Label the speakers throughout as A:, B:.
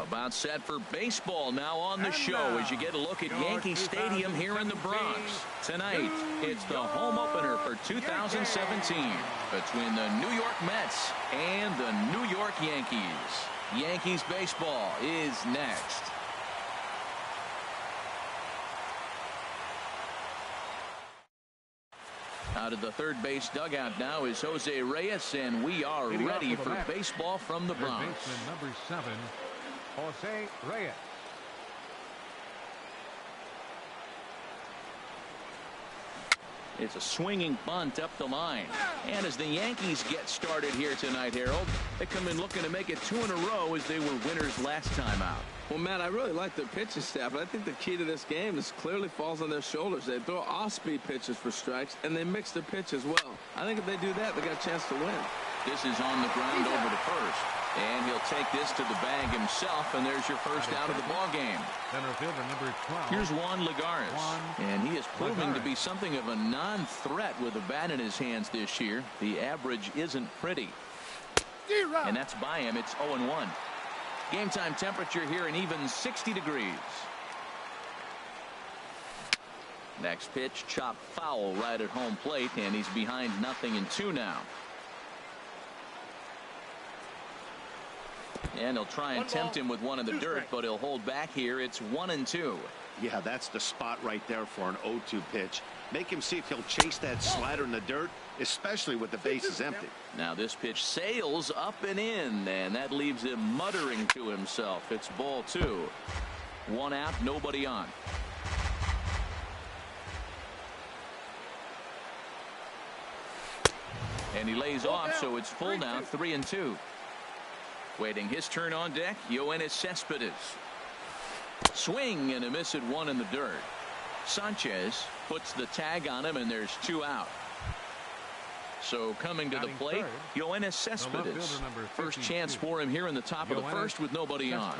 A: About set for baseball now on the show as you get a look at Yankee Stadium here in the Bronx. Tonight, it's the home opener for 2017 between the New York Mets and the New York Yankees. Yankees baseball is next. Out of the third base dugout now is Jose Reyes, and we are ready for baseball from the Bronx.
B: Number 7, Jose Reyes.
A: It's a swinging bunt up the line. And as the Yankees get started here tonight, Harold, they come in looking to make it 2 in a row as they were winners last time out.
C: Well, Matt, I really like their pitching staff, but I think the key to this game is clearly falls on their shoulders. They throw off-speed pitches for strikes, and they mix their pitch as well. I think if they do that, they got a chance to win.
A: This is on the ground over to first. And he'll take this to the bag himself, and there's your first out of the ball game.
B: Center fielder number 12.
A: Here's Juan Lagares, and he is proving to be something of a non-threat with a bat in his hands this year. The average isn't pretty, and that's by him. It's 0-1. Game time temperature here an even 60 degrees. Next pitch, chopped foul right at home plate, and he's behind 0-2 now. And he'll try and tempt him with one in the dirt, but he'll hold back here. It's 1-2.
D: Yeah, that's the spot right there for an 0-2 pitch. Make him see if he'll chase that slider in the dirt, especially with the bases empty.
A: Now this pitch sails up and in, and that leaves him muttering to himself. It's ball 2. 1 out, nobody on. And he lays off, so it's full now, 3-2. Waiting his turn on deck, Yoenis Cespedes. Swing and a miss at 1 in the dirt. Sanchez puts the tag on him, and there's 2 out. So coming to the plate, Yoenis Cespedes. First chance for him here in the top of the first with nobody on.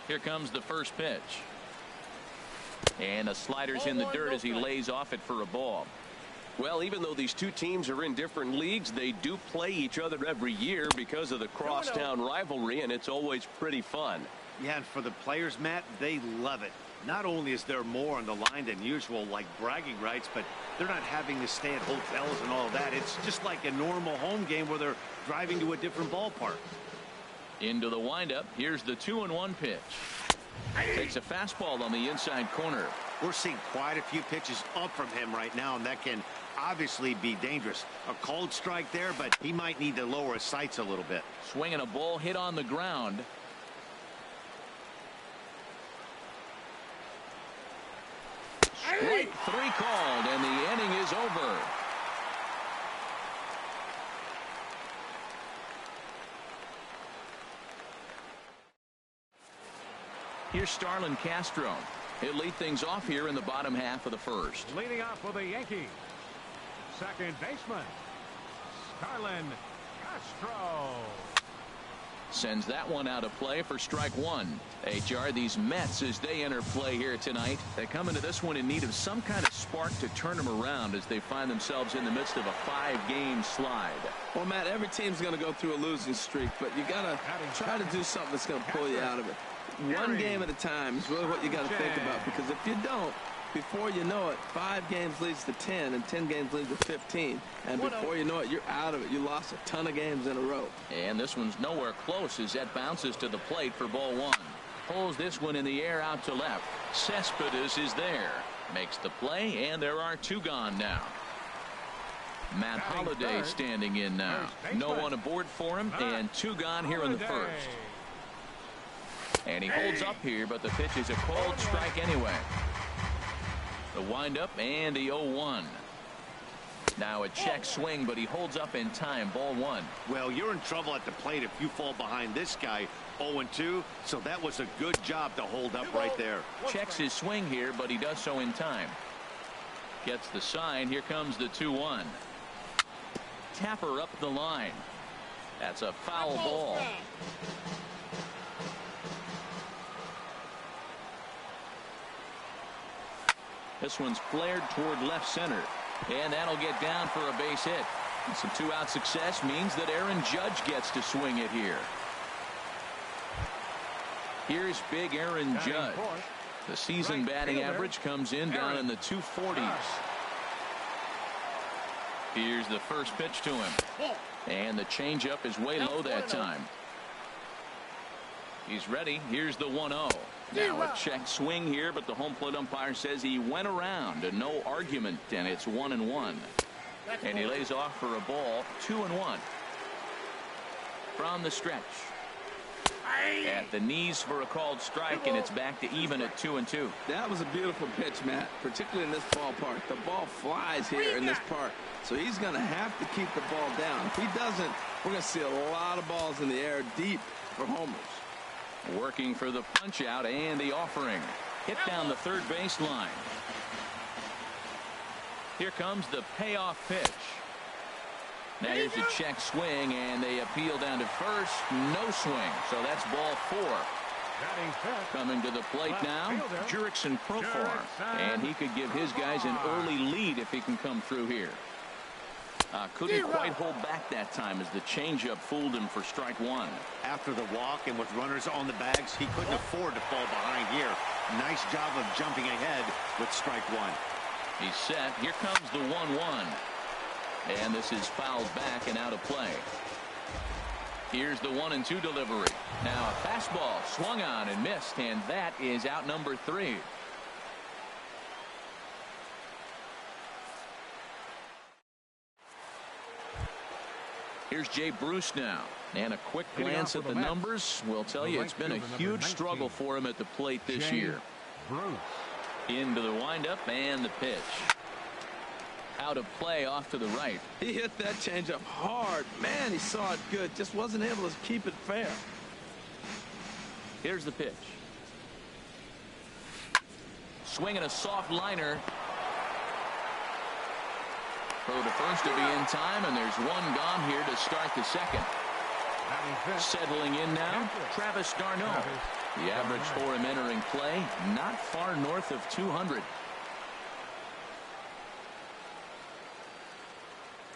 A: Here comes the first pitch. And a slider's in the dirt as he lays off it for a ball.
E: Well, even though these two teams are in different leagues, they do play each other every year because of the crosstown rivalry, and it's always pretty fun.
D: Yeah, and for the players, Matt, they love it. Not only is there more on the line than usual, like bragging rights, but they're not having to stay at hotels and all of that. It's just like a normal home game where they're driving to a different ballpark.
A: Into the windup. Here's the 2-1 pitch. Takes a fastball on the inside corner.
D: We're seeing quite a few pitches up from him right now, and that can obviously be dangerous. A cold strike there, but he might need to lower his sights a little bit.
A: Swinging a ball hit on the ground. Strike 3 called, and the inning is over. Here's Starlin Castro. He'll lead things off here in the bottom half of the first.
B: Leading off for the Yankees, second baseman, Starlin Castro.
A: Sends that one out of play for strike 1. HR, these Mets, as they enter play here tonight, they come into this one in need of some kind of spark to turn them around as they find themselves in the midst of a 5-game slide.
C: Well, Matt, every team's going to go through a losing streak, but you got to try to do something that's going to pull you out of it. One game at a time is really what you got to think about, because if you don't, before you know it, 5 games leads to 10, and 10 games leads to 15, and before you know it, you're out of it. You lost a ton of games in a row.
A: And this one's nowhere close as that bounces to the plate for ball 1. Pulls this one in the air out to left. Cespedes is there. Makes the play, and there are 2 gone now. Matt Holliday standing in now. No one aboard for him, and 2 gone here in the first. And he holds up here, but the pitch is a cold strike anyway. The windup and the 0-1. Now a check swing, but he holds up in time. Ball 1.
D: Well, you're in trouble at the plate if you fall behind this guy. 0-2, so that was a good job to hold up right there.
A: Checks his swing here, but he does so in time. Gets the sign. Here comes the 2-1. Tapper up the line. That's a foul ball. This one's flared toward left center. And that'll get down for a base hit. And some two-out success means that Aaron Judge gets to swing it here. Here's big Aaron Judge. The season batting average comes in down in the 240s. Here's the first pitch to him. And the changeup is way low that time. He's ready. Here's the 1-0. Now a check swing here, but the home plate umpire says he went around, and no argument, and it's 1-1. And he lays off for a ball, 2-1. From the stretch. At the knees for a called strike, and it's back to even at 2-2.
C: That was a beautiful pitch, Matt, particularly in this ballpark. The ball flies here in this park, so he's going to have to keep the ball down. If he doesn't, we're going to see a lot of balls in the air deep for homers.
A: Working for the punch out and the offering. Hit down the third baseline. Here comes the payoff pitch. Now here's a check swing, and they appeal down to first. No swing, so that's ball 4. Coming to the plate now, Jurickson Profar, and he could give his guys an early lead if he can come through here. Couldn't quite hold back that time as the changeup fooled him for strike 1.
D: After the walk and with runners on the bags, he couldn't afford to fall behind here. Nice job of jumping ahead with strike 1.
A: He's set. Here comes the 1-1. And this is fouled back and out of play. Here's the 1-2 delivery. Now a fastball swung on and missed, and that is out number 3. Here's Jay Bruce now, and a quick glance at the numbers will tell you it's been a huge struggle for him at the plate this year. Into the windup and the pitch. Out of play off to the right.
C: He hit that changeup hard. Man, he saw it good. Just wasn't able to keep it fair.
A: Here's the pitch. Swinging a soft liner. Throw to first to be in time, and there's one gone here to start the second. Settling in now, Travis d'Arnaud. The average for him entering play, not far north of 200.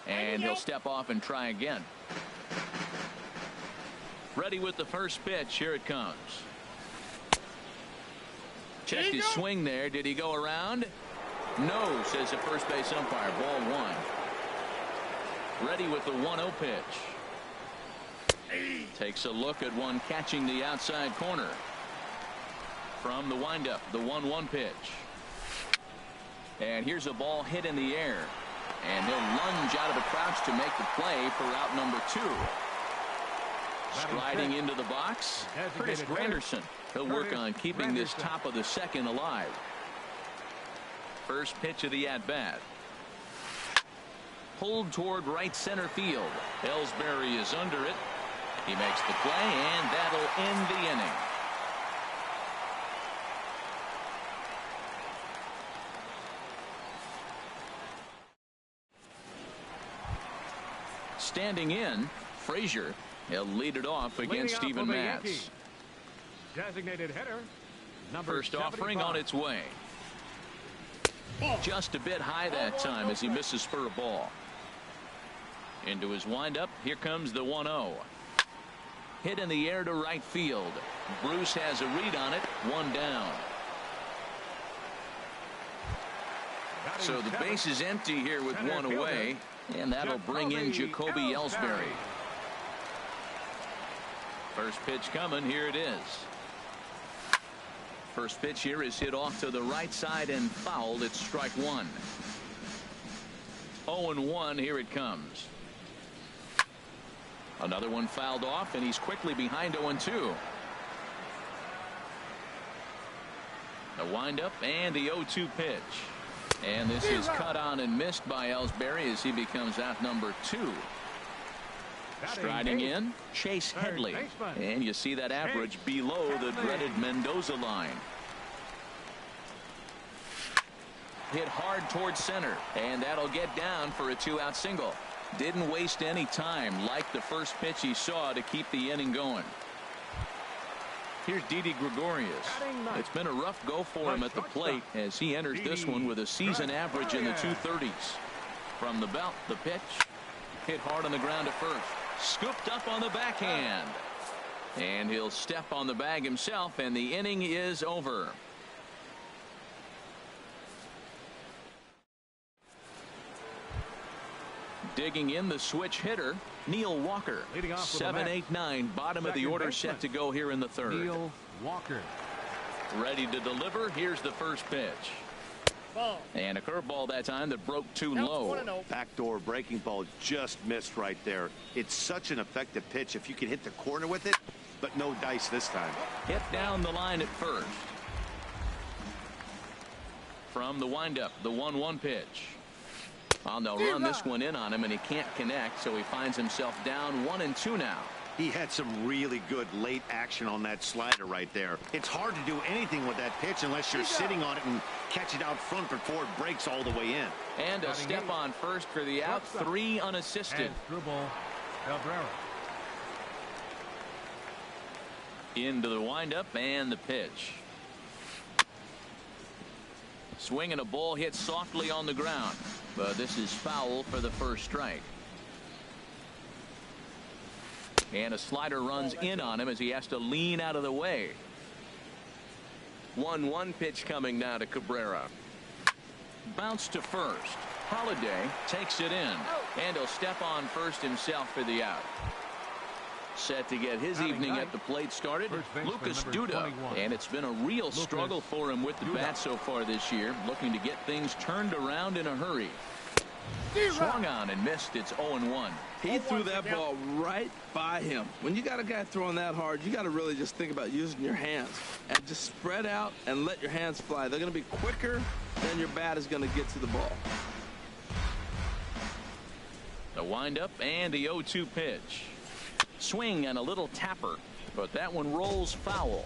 A: And he'll step off and try again. Ready with the first pitch. Here it comes. Checked his swing there. Did he go around? No, says the first base umpire. Ball 1. Ready with the 1-0 pitch. Takes a look at one catching the outside corner. From the windup, the 1-1 pitch. And here's a ball hit in the air. And he'll lunge out of the crouch to make the play for out number 2. Striding into the box, Curtis Granderson. He'll work on keeping this top of the second alive. First pitch of the at-bat. Pulled toward right center field. Ellsbury is under it. He makes the play, and that'll end the inning. Standing in, Frazier. He'll lead it off against Steven Matz.
B: Designated hitter,
A: First offering on its way. Just a bit high that time as he misses for a ball. Into his windup. Here comes the 1-0. Hit in the air to right field. Bruce has a read on it. One down. So the base is empty here with one away. And that'll bring in Jacoby Ellsbury. First pitch coming. Here it is. First pitch here is hit off to the right side and fouled. It's strike 1. 0-1. Here it comes. Another one fouled off, and he's quickly behind 0-2. The windup and the 0-2 pitch. And this is cut on and missed by Ellsbury as he becomes out number 2. Striding in, Chase Headley. And you see that average below the dreaded Mendoza line. Hit hard towards center, and that'll get down for a 2-out single. Didn't waste any time like the first pitch he saw to keep the inning going. Here's Didi Gregorius. It's been a rough go for him at the plate as he enters this one with a season average in the 230s. From the belt, the pitch. Hit hard on the ground to first. Scooped up on the backhand. And he'll step on the bag himself, and the inning is over. Digging in the switch hitter, Neil Walker. 7-8-9, bottom of the order, set to go here in the third.
B: Neil Walker.
A: Ready to deliver. Here's the first pitch.
F: Ball.
A: And a curveball that time that broke too low.
D: Backdoor breaking ball just missed right there. It's such an effective pitch if you can hit the corner with it, but no dice this time.
A: Hit down the line at first. From the windup, the 1-1 pitch. Well, they'll run this one in on him, and he can't connect, so he finds himself down 1-2 now.
D: He had some really good late action on that slider right there. It's hard to do anything with that pitch unless you're sitting on it and catch it out front before it breaks all the way in.
A: And a step on first for the out, 3 unassisted. Into the windup and the pitch. Swinging a ball hit softly on the ground, but this is foul for the first strike. And a slider runs in on him as he has to lean out of the way. 1-1 pitch coming now to Cabrera. Bounce to first. Holiday takes it in, and he'll step on first himself for the out. Set to get his evening at the plate started, Lucas Duda. And it's been a real struggle for him with the bat so far this year, looking to get things turned around in a hurry. Swung on and missed. It's 0-1.
C: He threw that ball right by him. When you got a guy throwing that hard, you got to really just think about using your hands and just spread out and let your hands fly. They're going to be quicker than your bat is going to get to the ball.
A: The windup and the 0-2 pitch. Swing and a little tapper, but that one rolls foul.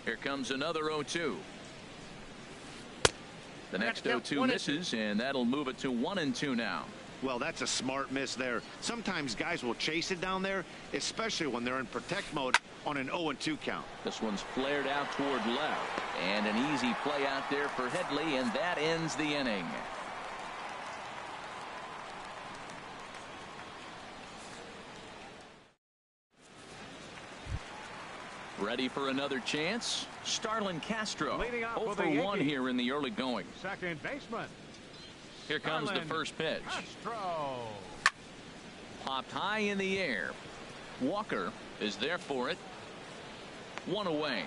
A: Here comes another 0-2. The next 0-2 misses, and that'll move it to 1-2 now.
D: Well, that's a smart miss there. Sometimes guys will chase it down there, especially when they're in protect mode on an 0-2 count.
A: This one's flared out toward left, and an easy play out there for Headley, and that ends the inning. Ready for another chance? Starlin Castro, 0 for 1 here in the early going.
B: Second baseman.
A: Here comes the first pitch.
B: Castro.
A: Popped high in the air. Walker is there for it. 1 away.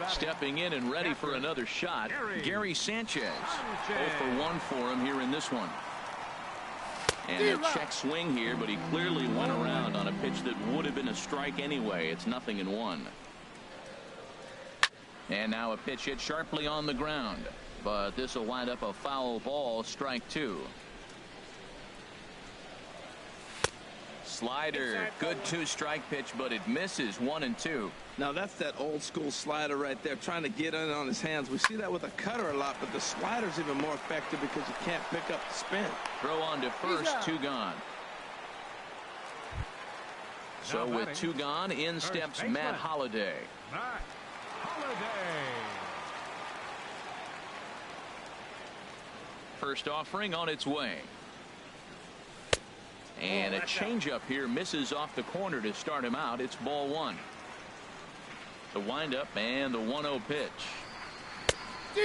A: Stepping in and ready for another shot, Gary Sanchez. 0 for 1 for him here in this one. And a check swing here, but he clearly went around on a pitch that would have been a strike anyway. It's 0-1. And now a pitch hit sharply on the ground, but this will wind up a foul ball, strike 2. Slider, good 2-strike pitch, but it misses. 1-2.
C: Now that's that old school slider right there, trying to get in on his hands. We see that with a cutter a lot, but the slider's even more effective because you can't pick up the spin.
A: Throw on to first, 2 gone. So with 2 gone, in steps Matt Holliday.
B: Matt Holliday.
A: First offering on its way. And a changeup here misses off the corner to start him out. It's ball 1. The windup and the 1-0 pitch.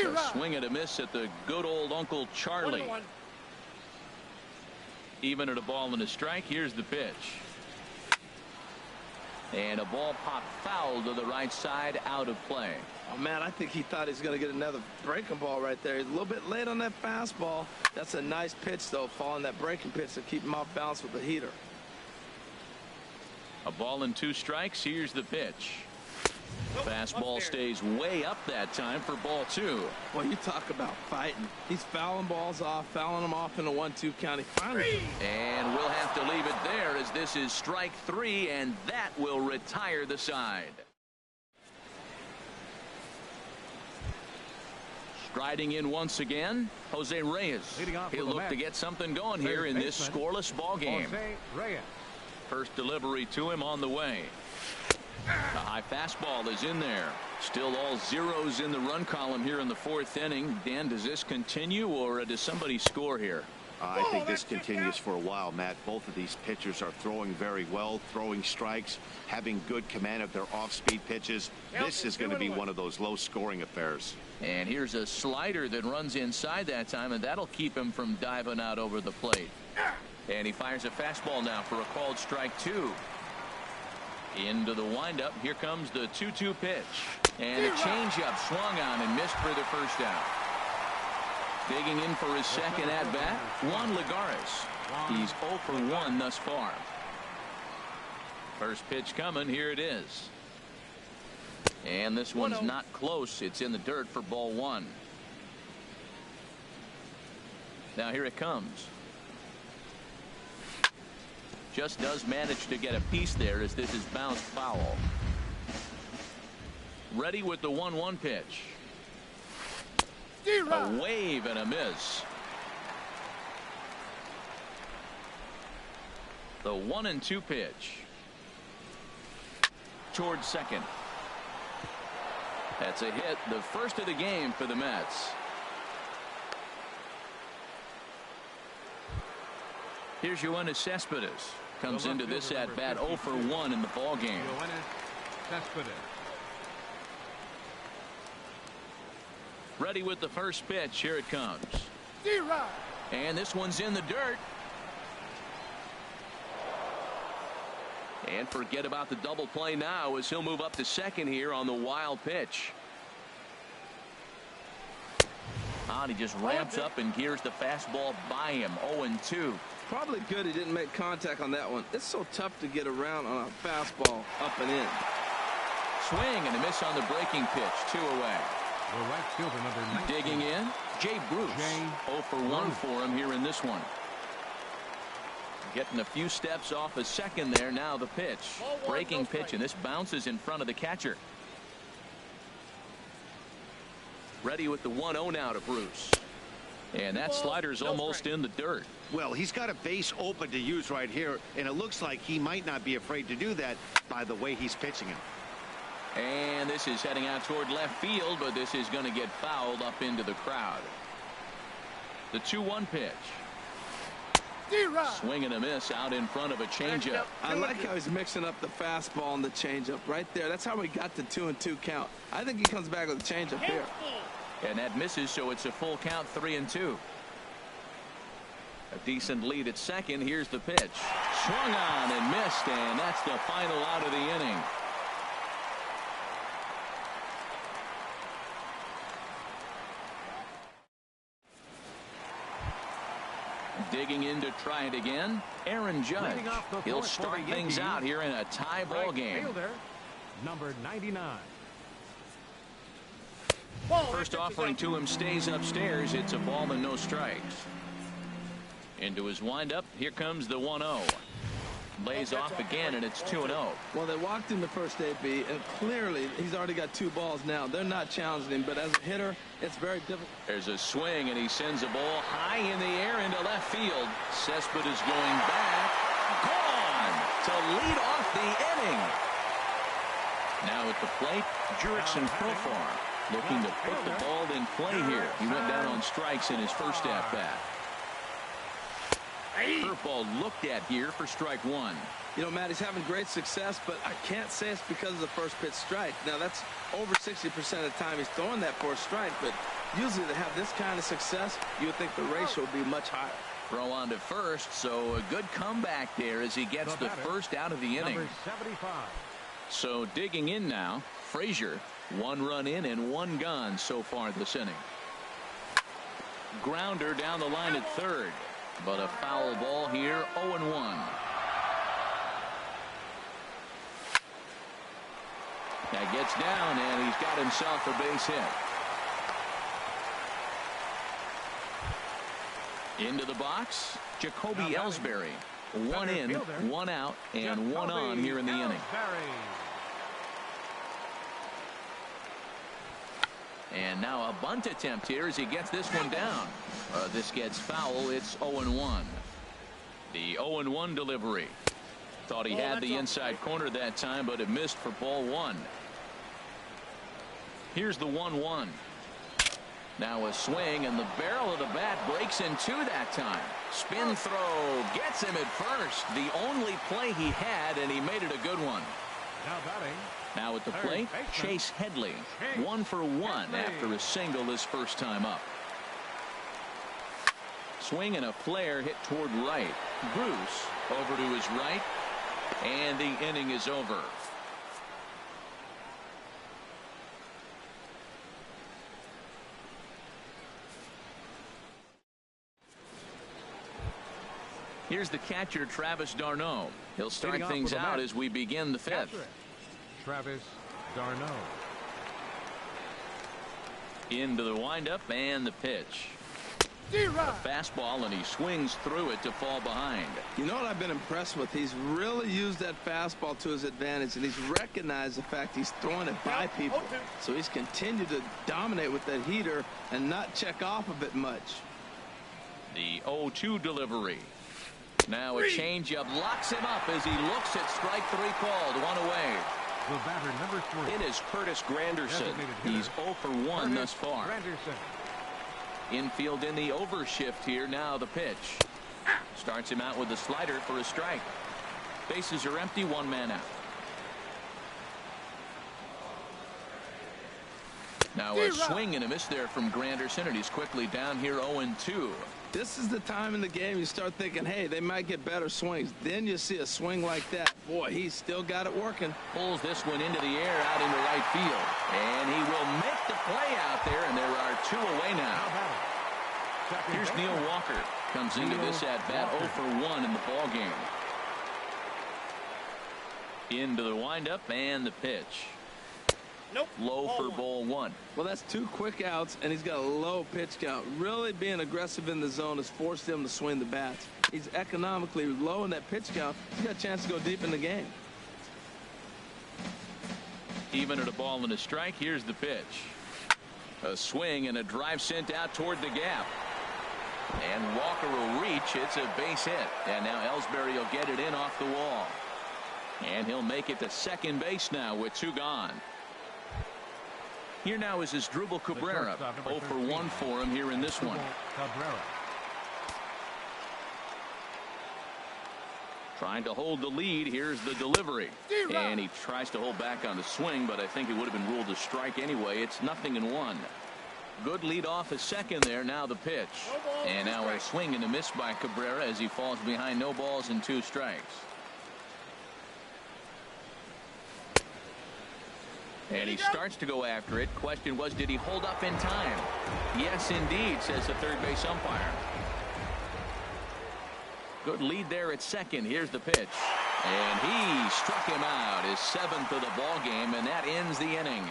A: A swing and a miss at the good old Uncle Charlie. Even at a ball and a strike. Here's the pitch. And a ball popped foul to the right side, out of play.
C: Oh, man, I think he thought he was going to get another breaking ball right there. He's a little bit late on that fastball. That's a nice pitch, though, following that breaking pitch to keep him off balance with the heater.
A: A ball and 2 strikes. Here's the pitch. Fastball stays way up that time for ball 2.
C: Well, you talk about fighting. He's fouling balls off, fouling them off in a 1-2 count. Finally.
A: And we'll have to leave it there as this is strike 3, and that will retire the side. Striding in once again, Jose Reyes. He'll look to get something going here in this scoreless ball game. First delivery to him on the way. The high fastball is in there. Still all zeros in the run column here in the fourth inning. Dan, does this continue or does somebody score here?
D: I think this continues for a while, Matt. Both of these pitchers are throwing very well, throwing strikes, having good command of their off-speed pitches. This is going to be one of those low-scoring affairs.
A: And here's a slider that runs inside that time, and that'll keep him from diving out over the plate. And he fires a fastball now for a called strike 2. Into the windup. Here comes the 2-2 pitch. And a changeup swung on and missed for the first out. Digging in for his second at-bat, Juan Lagares. He's 0 for 1 thus far. First pitch coming. Here it is. And this one's not close. It's in the dirt for ball 1. Now here it comes. Just does manage to get a piece there as this is bounced foul. Ready with the 1-1 pitch. A wave and a miss. The 1-2 pitch. Towards second. That's a hit, the first of the game for the Mets. Here's Yoenis Cespedes. Comes into this at bat 0 for 1 in the ball game. Ready with the first pitch. Here it comes. And this one's in the dirt. And forget about the double play now as he'll move up to second here on the wild pitch. And he just ramps up and gears the fastball by him. 0-2.
C: Probably good he didn't make contact on that one. It's so tough to get around on a fastball up and in.
A: Swing and a miss on the breaking pitch. 2 away.
B: The right fielder, number 19.
A: Digging in, Jay Bruce. 0 for 1 for him here in this one. Getting a few steps off a second there. Now the pitch. Breaking pitch, and this bounces in front of the catcher. Ready with the 1-0 now to Bruce. And that slider's almost in the dirt.
D: Well, he's got a base open to use right here, and it looks like he might not be afraid to do that by the way he's pitching him.
A: And this is heading out toward left field, but this is going to get fouled up into the crowd. The 2-1 pitch. Swing and a miss out in front of a changeup.
C: I like how he's mixing up the fastball and the changeup right there. That's how we got the 2-2 count. I think he comes back with a changeup here.
A: And that misses, so it's a full count, 3-2. A decent lead at second. Here's the pitch. Swung on and missed, and that's the final out of the inning. Digging in to try it again, Aaron Judge. He'll start things out here in a tie ball game.
B: Fielder, number 99.
A: First offering to him stays upstairs. It's a ball and no strikes. Into his windup. Here comes the 1-0. Lays off again, and it's 2-0.
C: Well, they walked him the first AB, and clearly he's already got 2 balls now. They're not challenging him, but as a hitter, it's very difficult.
A: There's a swing, and he sends a ball high in the air into left field. Cespedes is going back. Gone to lead off the inning. Now at the plate, Jurickson Profar looking to put the ball in play here. He went down on strikes in his first at-bat. Curveball looked at here for strike 1.
C: You know, Matt, he's having great success, but I can't say it's because of the first pitch strike. Now, that's over 60% of the time he's throwing that for a strike, but usually to have this kind of success, you would think the ratio would be much higher.
A: Throw on to first, so a good comeback there as he gets the first out of the inning.
B: Number 75.
A: So digging in now, Frazier. 1 run in and 1 gone so far this inning. Grounder down the line at third. But a foul ball here, 0-1. That gets down, and he's got himself a base hit. Into the box, Jacoby Ellsbury. 1 in, 1 out, and 1 on here in the inning. And now a bunt attempt here as he gets this one down. This gets foul. It's 0-1. The 0-1 delivery. Thought he had the inside corner that time, but it missed for ball one. Here's the 1-1. Now a swing, and the barrel of the bat breaks in two that time. Spin throw gets him at first. The only play he had, and he made it a good one.
B: Now batting.
A: Now at the plate, Chase Headley. 1 for 1 after a single his first time up. Swing and a flare hit toward right. Bruce over to his right, and the inning is over. Here's the catcher, Travis d'Arnaud. He'll start things out as we begin the fifth.
B: Travis d'Arnaud.
A: Into the windup and the pitch. A fastball, and he swings through it to fall behind.
C: You know what I've been impressed with? He's really used that fastball to his advantage, and he's recognized the fact he's throwing it by people. So he's continued to dominate with that heater and not check off of it much.
A: The 0-2 delivery. Now a changeup locks him up as he looks at strike three called. One away.
B: The batter, number 3.
E: It is Curtis Granderson.
A: He's 0 for 1 thus far.
B: Granderson.
A: Infield in the overshift here. Now the pitch. Starts him out with the slider for a strike. Bases are empty. One man out. Now a swing and a miss there from Granderson, and he's quickly down here 0-2.
C: This is the time in the game you start thinking, hey, they might get better swings. Then you see a swing like that. Boy, he's still got it working.
A: Pulls this one into the air out into right field. And he will make the play out there, and there are 2 away now. Here's Neil Walker. Comes into this at-bat 0 for 1 in the ball game. Into the windup and the pitch.
F: Nope.
A: Low for ball 1.
C: Well, that's 2 quick outs, and he's got a low pitch count. Really being aggressive in the zone has forced him to swing the bats. He's economically low in that pitch count. He's got a chance to go deep in the game.
A: Even at a ball and a strike, here's the pitch. A swing and a drive sent out toward the gap. And Walker will reach. It's a base hit. And now Ellsbury will get it in off the wall. And he'll make it to second base now with 2 gone. Here now is Asdrubal Cabrera. 0 for 1 for him here in this one.
B: Cabrera.
A: Trying to hold the lead. Here's the delivery. And he tries to hold back on the swing, but I think it would have been ruled a strike anyway. It's 0-1. Good lead off a second there. Now the pitch. And now a swing and a miss by Cabrera as he falls behind. No balls and 2 strikes. And he starts to go after it. Question was, did he hold up in time? Yes, indeed, says the third base umpire. Good lead there at second. Here's the pitch. And he struck him out, his 7th of the ball game, and that ends the inning.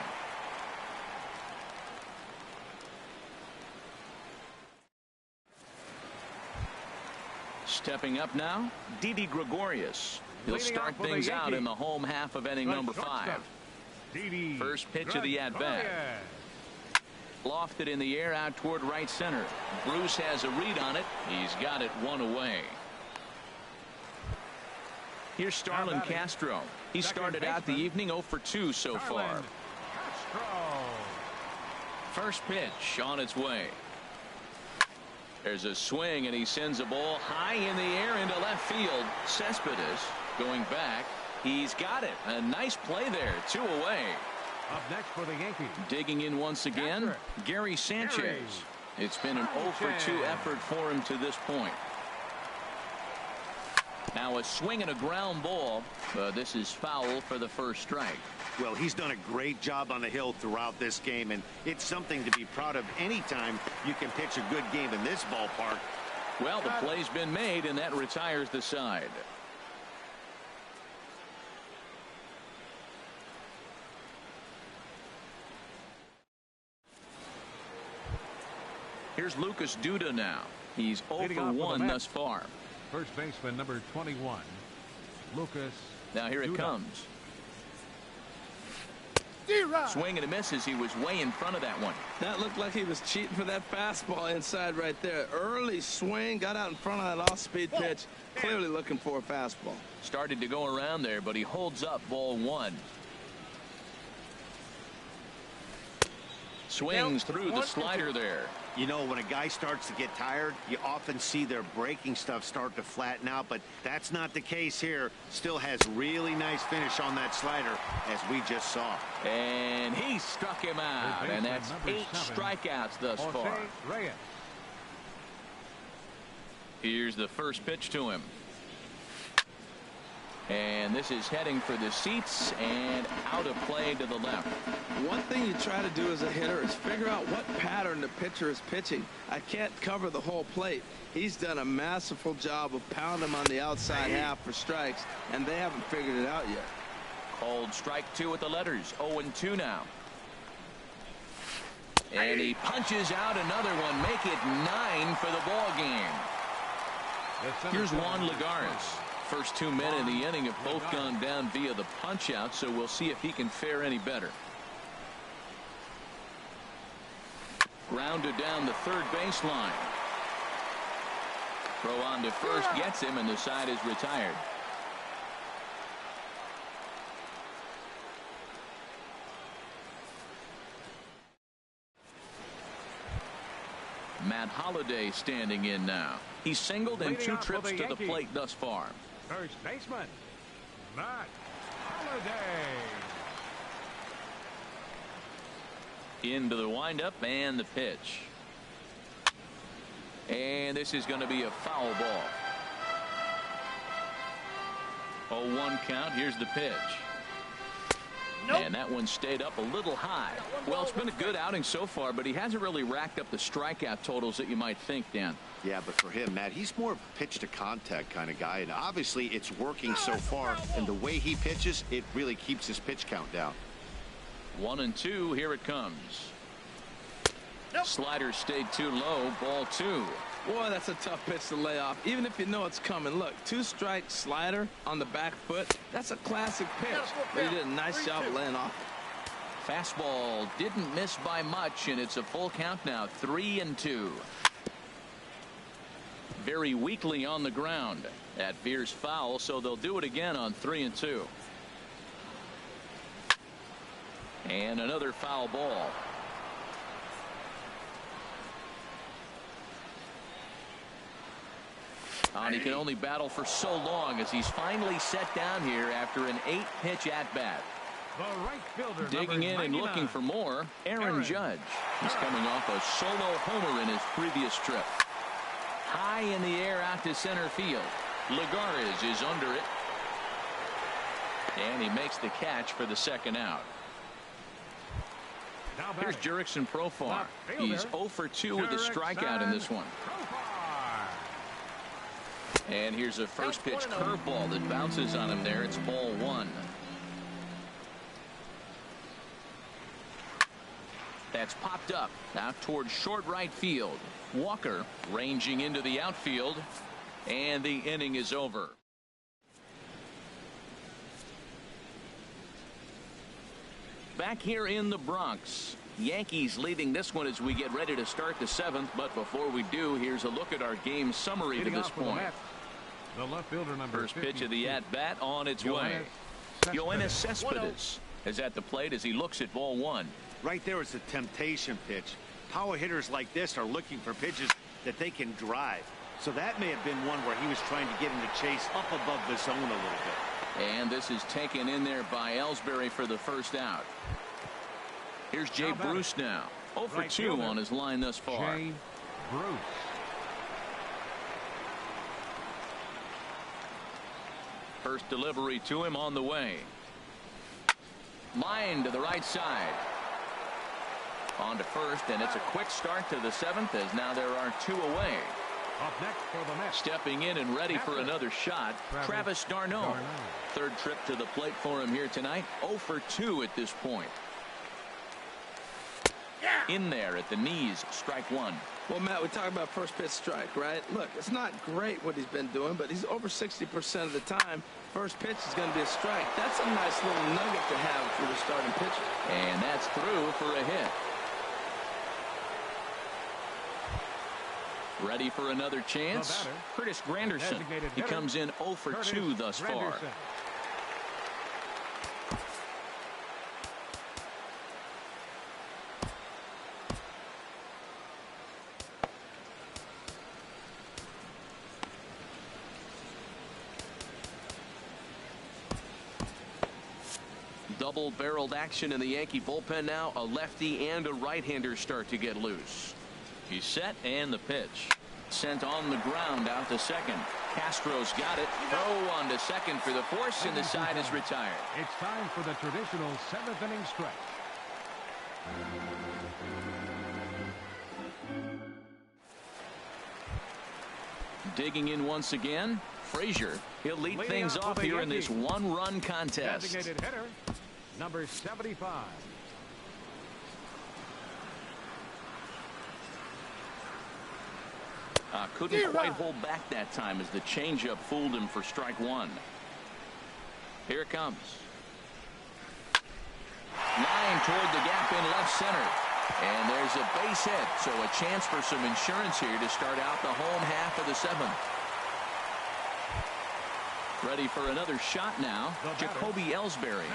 A: Stepping up now, Didi Gregorius. He'll start things out in the home half of inning number 5. First pitch of the at-bat. Lofted in the air out toward right center. Bruce has a read on it. He's got it 1 away. Here's Starlin Castro. He started out the evening 0 for 2 so far. First pitch on its way. There's a swing, and he sends a ball high in the air into left field. Cespedes going back. He's got it. A nice play there. 2 away.
B: Up next for the Yankees.
A: Digging in once again, Gary Sanchez. It's been an 0 for 2 effort for him to this point. Now a swing and a ground ball. This is foul for the first strike.
D: Well, he's done a great job on the hill throughout this game, and it's something to be proud of anytime you can pitch a good game in this ballpark.
A: Well, the play's been made, and that retires the side. Here's Lucas Duda now. He's 0 for 1 thus far.
B: First baseman number 21, Lucas.
A: Now here it comes. Swing and a miss as he was way in front of that one.
C: That looked like he was cheating for that fastball inside right there. Early swing, got out in front of that off-speed pitch. Clearly looking for a fastball.
A: Started to go around there, but he holds up ball one. Swings through the slider there.
D: You know, when a guy starts to get tired, you often see their breaking stuff start to flatten out, but that's not the case here. Still has really nice finish on that slider, as we just saw.
A: And he struck him out, and that's 8 strikeouts thus far. Here's the first pitch to him. And this is heading for the seats and out of play to the left.
C: One thing you try to do as a hitter is figure out what pattern the pitcher is pitching. I can't cover the whole plate. He's done a masterful job of pounding him on the outside half for strikes, and they haven't figured it out yet.
A: Called strike 2 with the letters. 0-2 now. And he punches out another one. Make it 9 for the ball game. Here's Juan Lagares. First 2 men in the inning have both gone down via the punch out, so we'll see if he can fare any better. Grounded down the third baseline. Throw on to first gets him, and the side is retired. Matt Holliday standing in now. He's singled in 2 trips to the plate thus far.
B: First baseman, Matt Holliday.
A: Into the windup and the pitch. And this is going to be a foul ball. 0-1 count. Here's the pitch. Nope. And that one stayed up a little high. Well, it's been a good outing so far, but he hasn't really racked up the strikeout totals that you might think, Dan.
D: Yeah, but for him, Matt, he's more of a pitch to contact kind of guy, and obviously it's working so far, and the way he pitches, it really keeps his pitch count down.
A: 1-2, here it comes. Nope. Slider stayed too low, ball 2.
C: Boy, that's a tough pitch to lay off, even if you know it's coming. Look, 2-strike slider on the back foot. That's a classic pitch. But he did a nice job of laying off.
A: Fastball didn't miss by much, and it's a full count now, 3-2. Very weakly on the ground. That veers foul, so they'll do it again on 3-2. And another foul ball. And he can only battle for so long as he's finally set down here after an 8-pitch at-bat.
B: Right fielder,
A: digging in and looking for more, Aaron Judge. He's coming off a solo homer in his previous trip. High in the air out to center field. Lagares is under it. And he makes the catch for the second out. Here's Jurickson Profar. He's 0 for 2 with a strikeout in this one. And here's a first pitch curveball that bounces on him there. It's ball 1. That's popped up now towards short right field. Walker ranging into the outfield, and the inning is over. Back here in the Bronx, Yankees leading this one as we get ready to start the 7th. But before we do, here's a look at our game summary to this point.
B: The left fielder, number
A: first pitch of the at-bat on its way. Yoenis Cespedes is at the plate as he looks at ball 1.
D: Right there is a temptation pitch. Power hitters like this are looking for pitches that they can drive. So that may have been one where he was trying to get him to chase up above the zone a little bit.
A: And this is taken in there by Ellsbury for the first out. Here's Jay Bruce now. 0 for 2 on his line thus far.
B: Jay Bruce.
A: First delivery to him on the way. Line to the right side. On to first, and it's a quick start to the 7th as now there are 2 away.
B: Up next for the Mets.
A: Stepping in and ready for another shot, Travis d'Arnaud. Third trip to the plate for him here tonight. 0 for 2 at this point. In there at the knees, strike 1.
C: Well, Matt, we talk about first pitch strike, right? Look, it's not great what he's been doing, but he's over 60% of the time. First pitch is going to be a strike. That's a nice little nugget to have for the starting pitcher.
A: And that's through for a hit. Ready for another chance? Curtis Granderson. He comes in 0 for 2 thus far. Double-barreled action in the Yankee bullpen now. A lefty and a right-hander start to get loose. He's set, and the pitch. Sent on the ground out to second. Castro's got it. Throw on to second for the force, and the side is retired.
B: It's time for the traditional 7th inning stretch.
A: Digging in once again, Frazier. He'll lead things off here in this one-run contest.
B: Designated hitter, number 75.
A: Couldn't quite hold back that time as the changeup fooled him for strike one. Here it comes. Line toward the gap in left center. And there's a base hit, so a chance for some insurance here to start out the home half of the 7th. Ready for another shot now. Jacoby Ellsbury.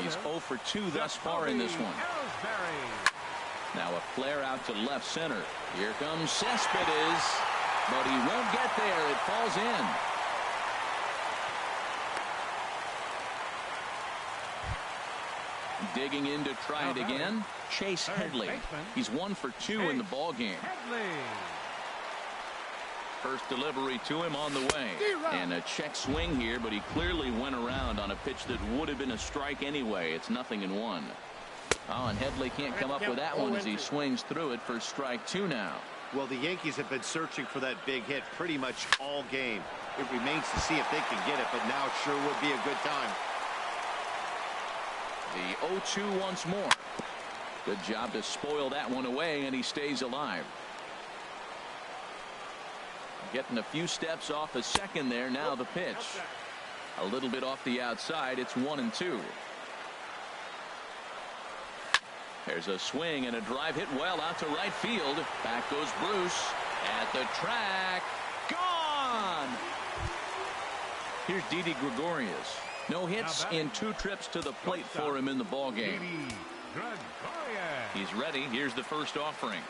A: He's 0 for 2 thus far in this one. Now a flare out to left center. Here comes Cespedes, but he won't get there. It falls in. Digging in to try it again. Chase Headley. He's 1 for 2 in the ball game. First delivery to him on the way. And a check swing here, but he clearly went around on a pitch that would have been a strike anyway. It's 0-1. Oh, and Headley can't come up with that one as he swings through it for strike 2 now.
D: Well, the Yankees have been searching for that big hit pretty much all game. It remains to see if they can get it, but now sure would be a good time.
A: The 0-2 once more. Good job to spoil that one away, and he stays alive. Getting a few steps off a second there. Now the pitch. A little bit off the outside. It's 1-2. There's a swing and a drive hit well out to right field. Back goes Bruce at the track. Gone. Here's Didi Gregorius. No hits in 2 trips to the plate for him in the ball game. He's ready. Here's the first offering.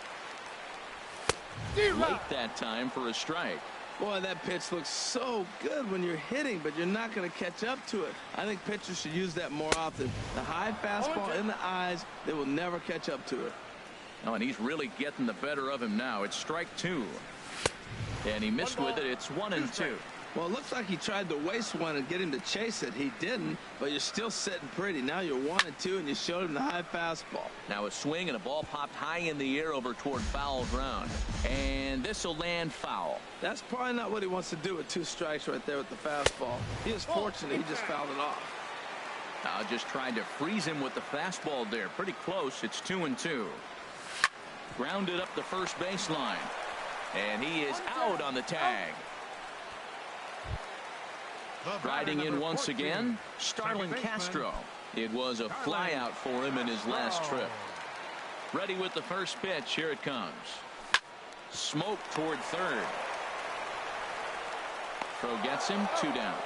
A: Late that time for a strike.
C: Boy, that pitch looks so good when you're hitting, but you're not going to catch up to it. I think pitchers should use that more often. The high fastball in the eyes, they will never catch up to it.
A: Oh, and he's really getting the better of him now. It's strike 2. And he missed with it. It's 1-2.
C: Well, it looks like he tried to waste one and get him to chase it. He didn't, but you're still sitting pretty. Now you're 1-2, and you showed him the high fastball.
A: Now a swing and a ball popped high in the air over toward foul ground. And this will land foul.
C: That's probably not what he wants to do with 2 strikes right there with the fastball. He is fortunate he just fouled it off.
A: Just trying to freeze him with the fastball there. Pretty close. It's 2-2. Grounded up the first baseline. And he is out on the tag. Riding in once again, Starlin Castro. It was a flyout for him in his last trip. Ready with the first pitch. Here it comes. Smoke toward third. Throw gets him. 2 down.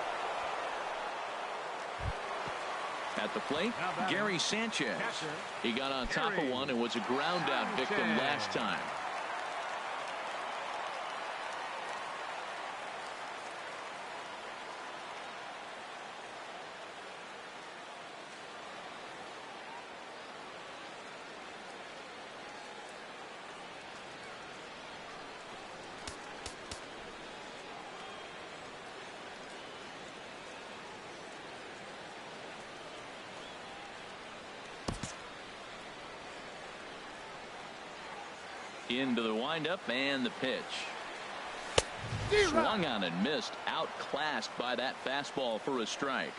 A: At the plate, Gary Sanchez. He got on top of one and was a ground out victim last time. Into the windup and the pitch. Swung on and missed. Outclassed by that fastball for a strike.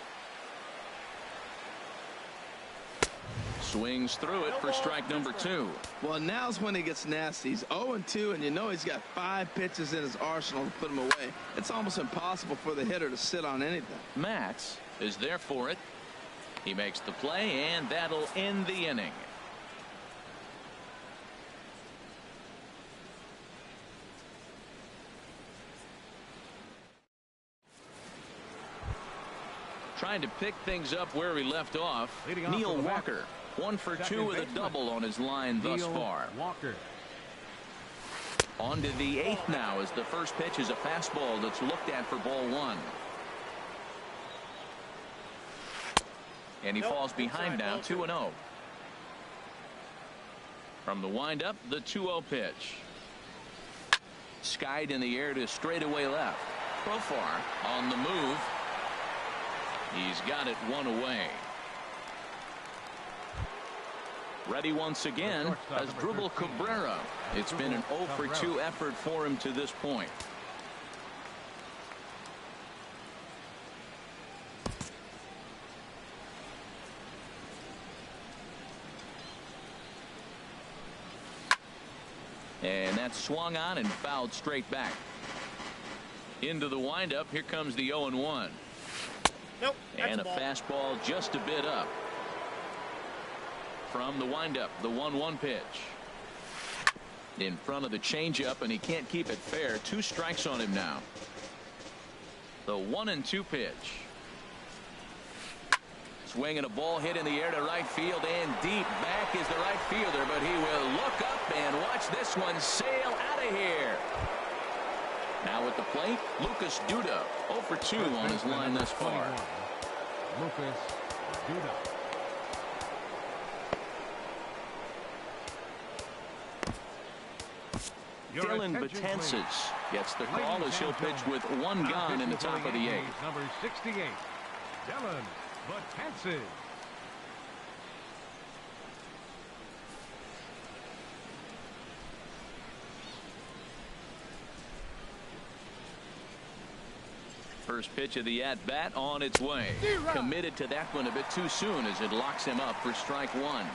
A: Swings through it for strike number 2.
C: Well, now's when he gets nasty. He's 0-2, and you know he's got 5 pitches in his arsenal to put him away. It's almost impossible for the hitter to sit on anything.
A: Matz is there for it. He makes the play, and that'll end the inning. Trying to pick things up where he left off. Neil Walker, 1 for 2 with a double on his line thus far.
B: Walker.
A: On to the 8th now, as the first pitch is a fastball that's looked at for ball 1. And he falls behind now, 2-0. From the windup, the 2-0 pitch. Skied in the air to straightaway left. Profar on the move. He's got it 1 away. Ready once again as Dribble Cabrera. It's been an 0 for 2 effort for him to this point. And that's swung on and fouled straight back. Into the windup. Here comes the 0-1.
F: Nope,
A: and a fastball just a bit up. From the windup, the 1-1 pitch. In front of the changeup, and he can't keep it fair. 2 strikes on him now. The 1-2 pitch. Swinging a ball hit in the air to right field, and deep back is the right fielder, but he will look up and watch this one sail out of here. Now at the plate, Lucas Duda, 0 for 2 on his line thus far.
B: Lucas Duda.
A: Dylan Betances gets the call as he'll pitch with 1 gone in the top of the 8th.
B: Number 68, Dylan Betances.
A: First pitch of the at-bat on its way. Committed to that one a bit too soon as it locks him up for strike 1.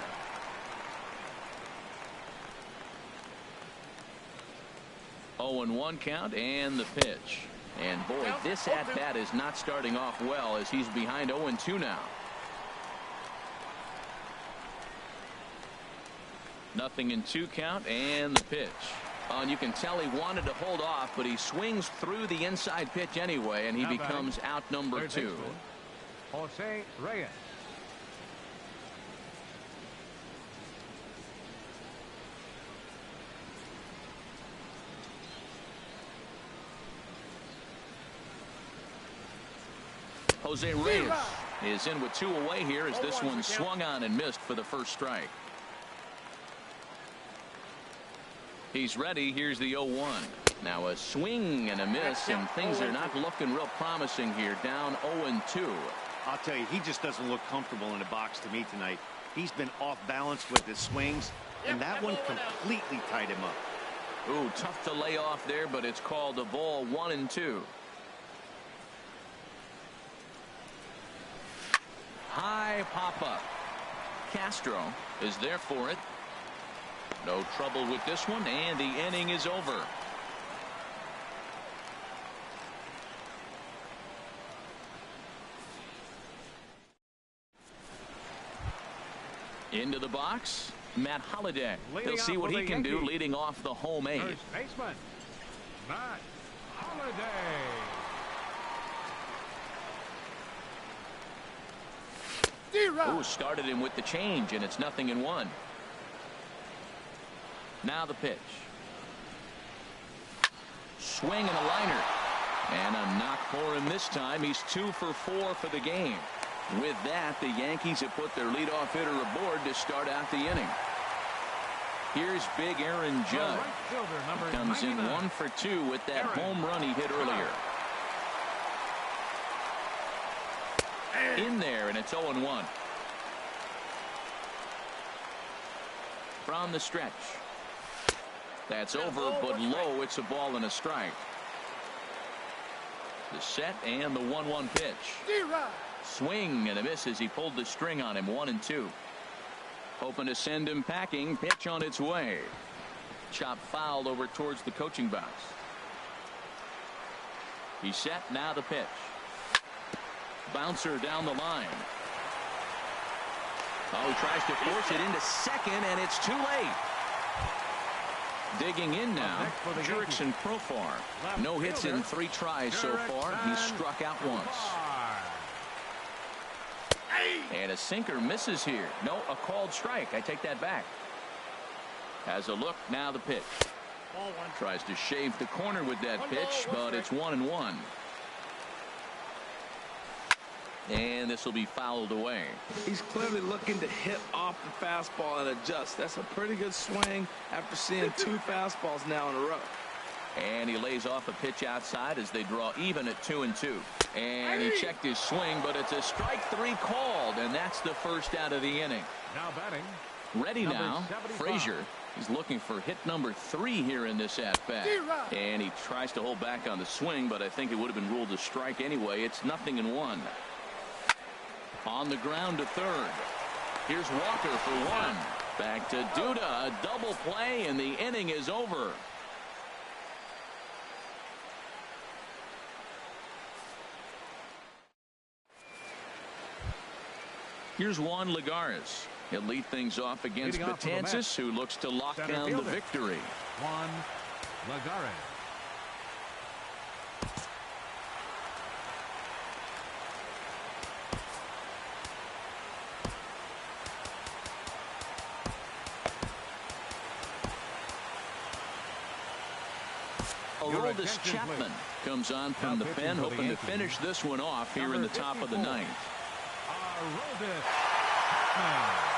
A: Oh, 0-1 count and the pitch. And boy, this at-bat is not starting off well as he's behind 0-2 now. Nothing in 2 count and the pitch. And you can tell he wanted to hold off, but he swings through the inside pitch anyway, and he becomes out number 2.
B: Jose Reyes.
A: Jose Reyes is in with 2 away here as this one swung on and missed for the first strike. He's ready. Here's the 0-1. Now a swing and a miss, and things are not looking real promising here. Down 0-2.
D: I'll tell you, he just doesn't look comfortable in the box to me tonight. He's been off balance with his swings, and that one completely tied him up.
A: Ooh, tough to lay off there, but it's called a ball. 1-2. High pop up. Castro is there for it. No trouble with this one, and the inning is over. Into the box, Matt Holliday. He'll see what he can do leading off the home 8th.
B: First baseman, Matt Holliday.
A: Ooh, started him with the change, and it's 0-1. Now the pitch. Swing and a liner. And a knock for him this time. He's 2 for 4 for the game. With that, the Yankees have put their leadoff hitter aboard to start out the inning. Here's big Aaron Judge. Comes in 1 for 2 with that home run he hit earlier. In there, and it's 0-1. From the stretch. That's over, but low. It's a ball and a strike. The set and the 1-1 pitch. Swing and a miss as he pulled the string on him. 1-2. Hoping to send him packing. Pitch on its way. Chop foul over towards the coaching box. He's set. Now the pitch. Bouncer down the line. Oh, he tries to force it into second, and it's too late. Digging in now, Jurickson Profar. No hits in 3 tries so far. He's struck out once. And a sinker misses here. No, a called strike. I take that back. Has a look. Now the pitch. Tries to shave the corner with that pitch, but it's 1-1. And this will be fouled away.
C: He's clearly looking to hit off the fastball and adjust. That's a pretty good swing after seeing 2 fastballs now in a row.
A: And he lays off a pitch outside as they draw even at 2-2. And he checked his swing, but it's a strike 3 called, and that's the first out of the inning.
B: Now batting.
A: Ready now, Frazier. He's looking for hit number 3 here in this at-bat. And he tries to hold back on the swing, but I think it would have been ruled a strike anyway. It's 0-1. On the ground to third. Here's Walker for 1. Back to Duda. A double play, and the inning is over. Here's Juan Lagares. He'll lead things off against Betances, who looks to lock down the victory.
B: Juan Lagares.
A: Aroldis Chapman comes on from the pen, hoping to finish this one off here in the top of the 9th.
B: Aroldis Chapman.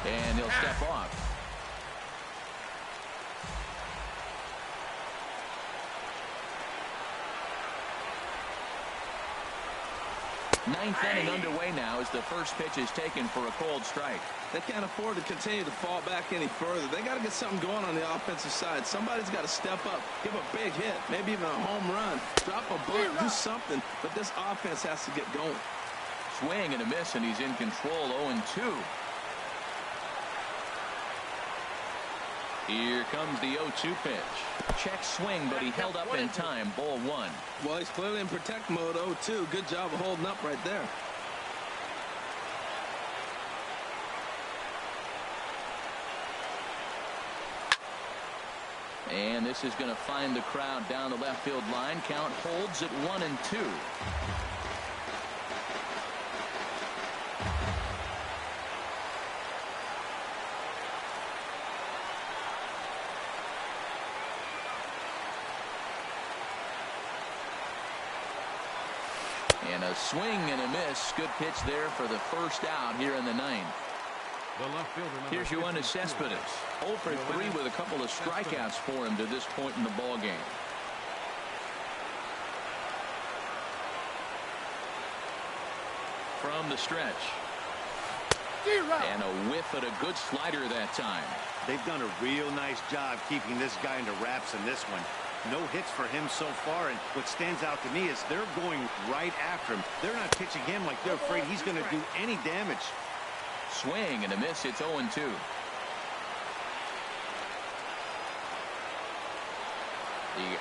A: And he'll step off. Ninth inning underway now as the first pitch is taken for a called strike.
C: They can't afford to continue to fall back any further. They got to get something going on the offensive side. Somebody's got to step up, give a big hit, maybe even a home run, drop a bunt, do something. But this offense has to get going.
A: Swing and a miss, and he's in control. 0-2. Here comes the 0-2 pitch. Check swing, but he held up in time. Ball 1.
C: Well, he's clearly in protect mode. 0-2. Good job of holding up right there.
A: And this is going to find the crowd down the left field line. Count holds at 1-2. And a swing and a miss. Good pitch there for the first out here in the 9th. Here's Yoenis Cespedes. 0 for 3 with a couple of strikeouts for him to this point in the ball game. From the stretch. And a whiff at a good slider that time.
D: They've done a real nice job keeping this guy under wraps in this one. No hits for him so far, and what stands out to me is they're going right after him. They're not pitching him like they're afraid he's going to do any damage.
A: Swing and a miss. It's 0-2. The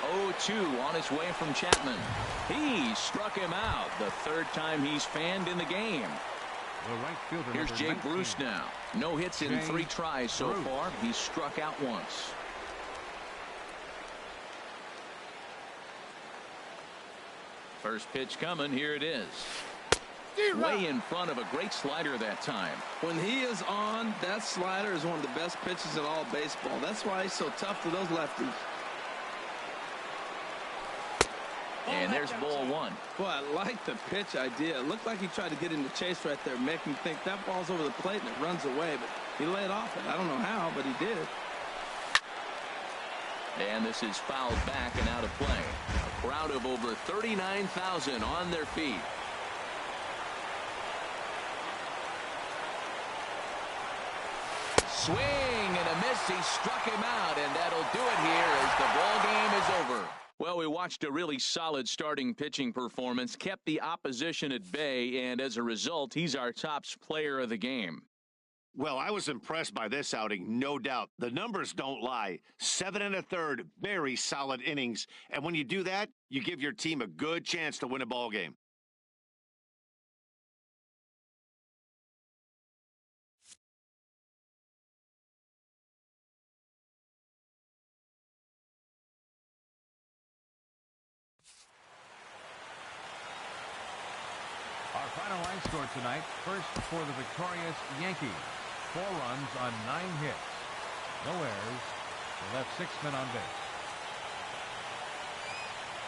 A: 0-2 on his way from Chapman. He struck him out the 3rd time he's fanned in the game. Here's Jake Bruce now. No hits in 3 tries so far. He's struck out once. First pitch coming. Here it is. Way in front of a great slider that time.
C: When he is on, that slider is one of the best pitches in all baseball. That's why he's so tough to those lefties.
A: And there's ball 1.
C: Boy, I like the pitch idea. It looked like he tried to get in the chase right there, make him think that ball's over the plate and it runs away, but he laid off it. I don't know how, but he did.
A: And this is fouled back and out of play. A crowd of over 39,000 on their feet. Swing and a miss He struck him out, and that'll do it here as the ball game is over. Well, we watched a really solid starting pitching performance, kept the opposition at bay, and as a result, he's our top player of the game.
D: Well, I was impressed by this outing, no doubt. The numbers don't lie. 7 1/3, very solid innings. And when you do that, you give your team a good chance to win a ball game.
B: Our final line score tonight. First for the victorious Yankees. 4 runs on 9 hits. No errors. They left 6 men on base.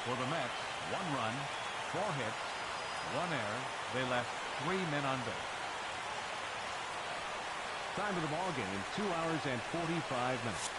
B: For the Mets, 1 run, 4 hits, 1 error. They left 3 men on base. Time of the ball game, 2 hours and 45 minutes.